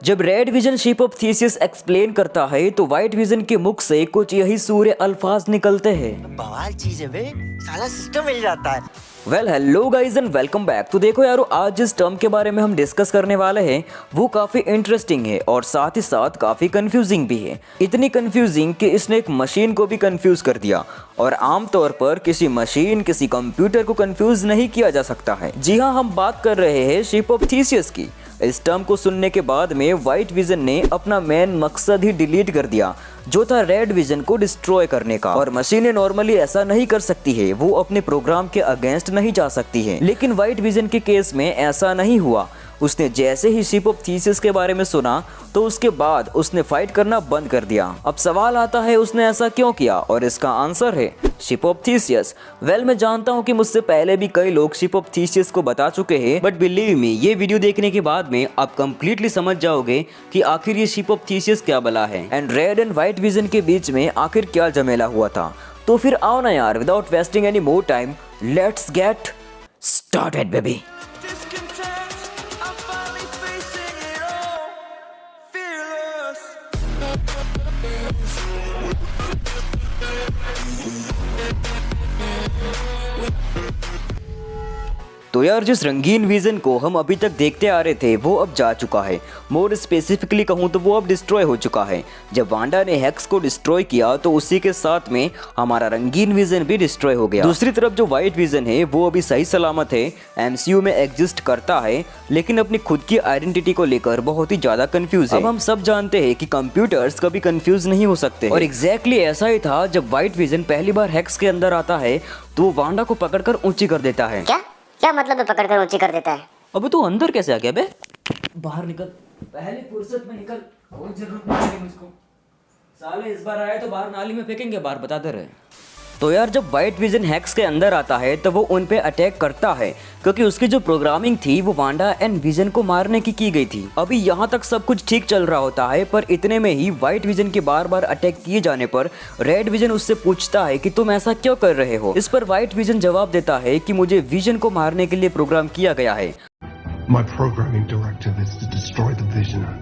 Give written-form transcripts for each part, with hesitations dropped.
जब red vision ship of thesis explain करता है तो व्हाइट विजन के मुख से कुछ यही सूर्य अल्फाज निकलते हैं। बवाल चीज है बे, साला सिस्टम मिल जाता है। Well hello guys and welcome back. तो देखो यारो, आज जिस टर्म के बारे में हम डिस्कस करने वाले हैं वो काफ़ी इंटरेस्टिंग है और साथ ही साथ काफ़ी कंफ्यूजिंग भी है। इतनी कंफ्यूजिंग कि इसने एक मशीन को भी कंफ्यूज कर दिया, और आमतौर पर किसी मशीन किसी कंप्यूटर को कंफ्यूज नहीं किया जा सकता है। जी हाँ, हम बात कर रहे हैं शिप ऑफ थीसिस की। इस टर्म को सुनने के बाद में व्हाइट विजन ने अपना मेन मकसद ही डिलीट कर दिया, जो था रेड विजन को डिस्ट्रॉय करने का। और मशीनें नॉर्मली ऐसा नहीं कर सकती है, वो अपने प्रोग्राम के अगेंस्ट नहीं जा सकती है। लेकिन व्हाइट विजन के केस में ऐसा नहीं हुआ। उसने जैसे ही शिप ऑफ थीसिस के बारे में सुना तो उसके बाद उसने फाइट करना बंद कर दिया। अब सवाल आता है उसने ऐसा क्यों किया, और इसका आंसर है शिप ऑफ थीसिस। वेल मैं जानता हूँ कि मुझसे पहले भी कई लोग शिप ऑफ थीसिस को बता चुके हैं, बट बिलीव मी, ये वीडियो देखने के बाद में आप कंप्लीटली समझ जाओगे कि आखिर ये शिप ऑफ थीसिस क्या बला है and red and white vision के बीच में आखिर क्या झमेला हुआ था। तो फिर आओ ना यार, without wasting any more time, let's get started baby. तो यार, जिस रंगीन विजन को हम अभी तक देखते आ रहे थे वो अब जा चुका है। मोर स्पेसिफिकली कहूँ तो वो अब डिस्ट्रॉय हो चुका है। जब वांडा ने हेक्स को डिस्ट्रॉय किया तो उसी के साथ में हमारा रंगीन विजन भी डिस्ट्रॉय हो गया। दूसरी तरफ जो व्हाइट विजन है वो अभी सही सलामत है, एमसीयू में एग्जिस्ट करता है, लेकिन अपनी खुद की आइडेंटिटी को लेकर बहुत ही ज्यादा कंफ्यूज है। अब हम सब जानते हैं कि कंप्यूटर्स कभी कंफ्यूज नहीं हो सकते, और एग्जैक्टली ऐसा ही था जब व्हाइट विजन पहली बार हेक्स के अंदर आता है तो वो वांडा को पकड़कर ऊंची कर देता है। क्या मतलब है पकड़कर ऊंची कर देता है? अबे तू अंदर कैसे आ गया बे? बाहर निकल, पहले फुर्सत में निकल, कोई जरूरत नहीं है मुझको। साले इस बार आए तो बाहर नाली में फेंकेंगे, बाहर बताते रहे। तो यार, जब व्हाइट विजन हैक्स के अंदर आता है तो वो उन पे अटैक करता है, क्योंकि उसकी जो प्रोग्रामिंग थी वो वांडा एंड विजन को मारने की गई थी। अभी यहाँ तक सब कुछ ठीक चल रहा होता है, पर इतने में ही व्हाइट विजन के बार बार अटैक किए जाने पर रेड विजन उससे पूछता है कि तुम ऐसा क्यों कर रहे हो। इस पर व्हाइट विजन जवाब देता है कि मुझे विजन को मारने के लिए प्रोग्राम किया गया है। My programming directive is to destroy the Visioner.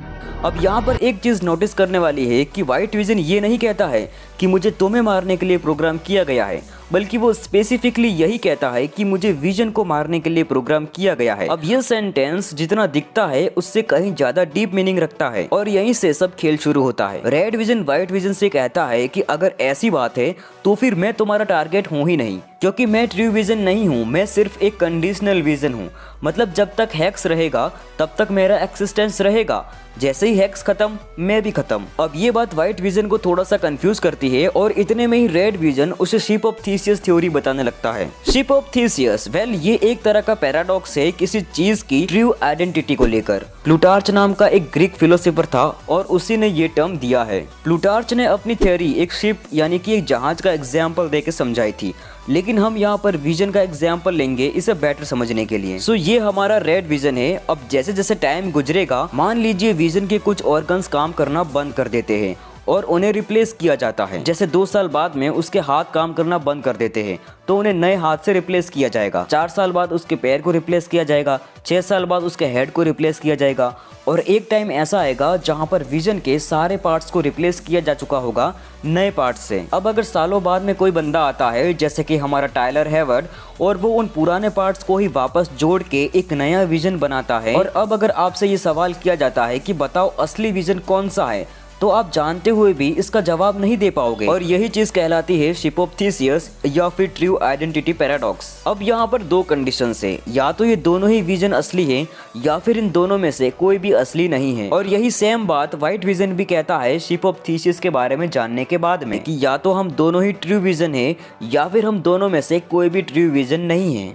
अब यहाँ पर एक चीज नोटिस करने वाली है कि व्हाइट विजन ये नहीं कहता है कि मुझे तुम्हें मारने के लिए प्रोग्राम किया गया है, बल्कि वो स्पेसिफिकली यही कहता है कि मुझे विजन को मारने के लिए प्रोग्राम किया गया है। अब ये सेंटेंस जितना दिखता है उससे कहीं ज्यादा डीप मीनिंग रखता है, और यहीं से सब खेल शुरू होता है। रेड विजन व्हाइट विजन से कहता है कि अगर ऐसी बात है तो फिर मैं तुम्हारा टारगेट हूँ ही नहीं, क्योंकि मैं ट्रू विजन नहीं हूँ, मैं सिर्फ एक कंडीशनल विजन हूँ। मतलब जब तक हैक्स रहेगा तब तक मेरा एक्सिस्टेंस रहेगा, जैसे ही हैक्स खत्म मैं भी खत्म। अब ये बात व्हाइट विजन को थोड़ा सा कंफ्यूज करती है, और इतने में ही रेड विजन उसे शिप ऑफ थीसिस थ्योरी बताने लगता है। शिप ऑफ थीसिस, वेल ये एक तरह का पैराडॉक्स है किसी चीज की ट्रू आइडेंटिटी को लेकर। प्लूटार्च नाम का एक ग्रीक फिलोसोफर था और उसी ने ये टर्म दिया है। प्लूटार्च ने अपनी थ्योरी एक शिप यानी कि एक जहाज का एग्जाम्पल देकर समझाई थी, लेकिन हम यहाँ पर विजन का एग्जाम्पल लेंगे इसे बेटर समझने के लिए। सो ये हमारा रेड विजन है। अब जैसे जैसे टाइम गुजरेगा, मान लीजिए विजन के कुछ ऑर्गन्स काम करना बंद कर देते हैं और उन्हें रिप्लेस किया जाता है। जैसे 2 साल बाद में उसके हाथ काम करना बंद कर देते हैं तो उन्हें नए हाथ से रिप्लेस किया जाएगा। 4 साल बाद उसके पैर को रिप्लेस किया जाएगा, 6 साल बाद उसके हेड को रिप्लेस किया जाएगा, और एक टाइम ऐसा आएगा जहां पर विजन के सारे पार्ट्स को रिप्लेस किया जा चुका होगा नए पार्ट्स से। अब अगर सालों बाद में कोई बंदा आता है जैसे कि हमारा टायलर हेवर्ड, और वो उन पुराने पार्ट्स को ही वापस जोड़ के एक नया विजन बनाता है, और अब अगर आपसे ये सवाल किया जाता है कि बताओ असली विजन कौन सा है, तो आप जानते हुए भी इसका जवाब नहीं दे पाओगे, और यही चीज कहलाती है शिप ऑफ थीसिस या फिर ट्रू आइडेंटिटी पैराडॉक्स। अब यहाँ पर 2 कंडीशंस है, या तो ये दोनों ही विजन असली है या फिर इन दोनों में से कोई भी असली नहीं है। और यही सेम बात व्हाइट विजन भी कहता है शिप ऑफ थीसिस के बारे में जानने के बाद में, कि या तो हम दोनों ही ट्रू विजन है या फिर हम दोनों में से कोई भी ट्रू विजन नहीं है।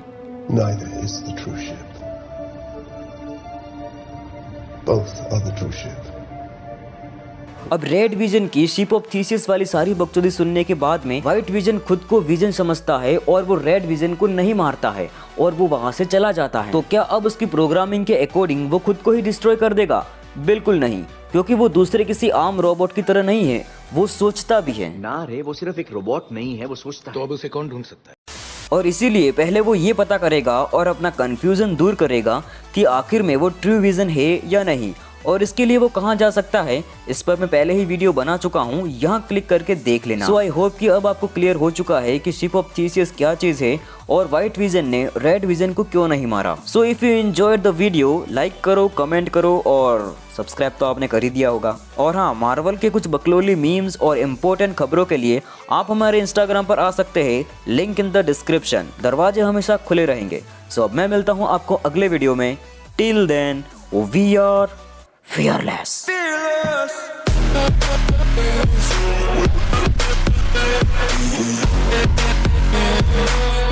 Neither is the true ship. Both are the true ship. अब रेड विजन की शिप ऑफ थीसिस वाली सारी बकचोदी सुनने के बाद में व्हाइट विजन खुद को विजन समझता है और वो रेड विजन को नहीं मारता है और वो वहां से चला जाता है। तो क्या अब उसकी प्रोग्रामिंग के अकॉर्डिंग वो खुद को ही डिस्ट्रॉय कर देगा? बिल्कुल नहीं, क्योंकि वो दूसरे किसी आम रोबोट की तरह नहीं है, वो सोचता भी है। ना रे, वो सिर्फ एक रोबोट नहीं है, वो सोचता है। तो अब उसे कौन ढूंढ सकता है? और इसीलिए पहले वो ये पता करेगा और अपना कंफ्यूजन दूर करेगा कि आखिर में वो ट्रू विजन है या नहीं, और इसके लिए वो कहाँ जा सकता है इस पर मैं पहले ही वीडियो बना चुका हूँ, यहाँ क्लिक करके देख लेना। सो आई होप कि अब आपको क्लियर हो चुका है कि शिप ऑफ थीसियस क्या चीज है और व्हाइट विजन ने रेड विजन को क्यों नहीं मारा। So if you enjoyed the video, like करो, कमेंट करो और सब्सक्राइब तो आपने कर ही दिया होगा। और हाँ, मार्वल के कुछ बकलोली मीम्स और इम्पोर्टेंट खबरों के लिए आप हमारे इंस्टाग्राम पर आ सकते हैं, लिंक इन द डिस्क्रिप्शन। दरवाजे हमेशा खुले रहेंगे। सो अब मैं मिलता हूँ आपको अगले वीडियो में। Till then we are fearless.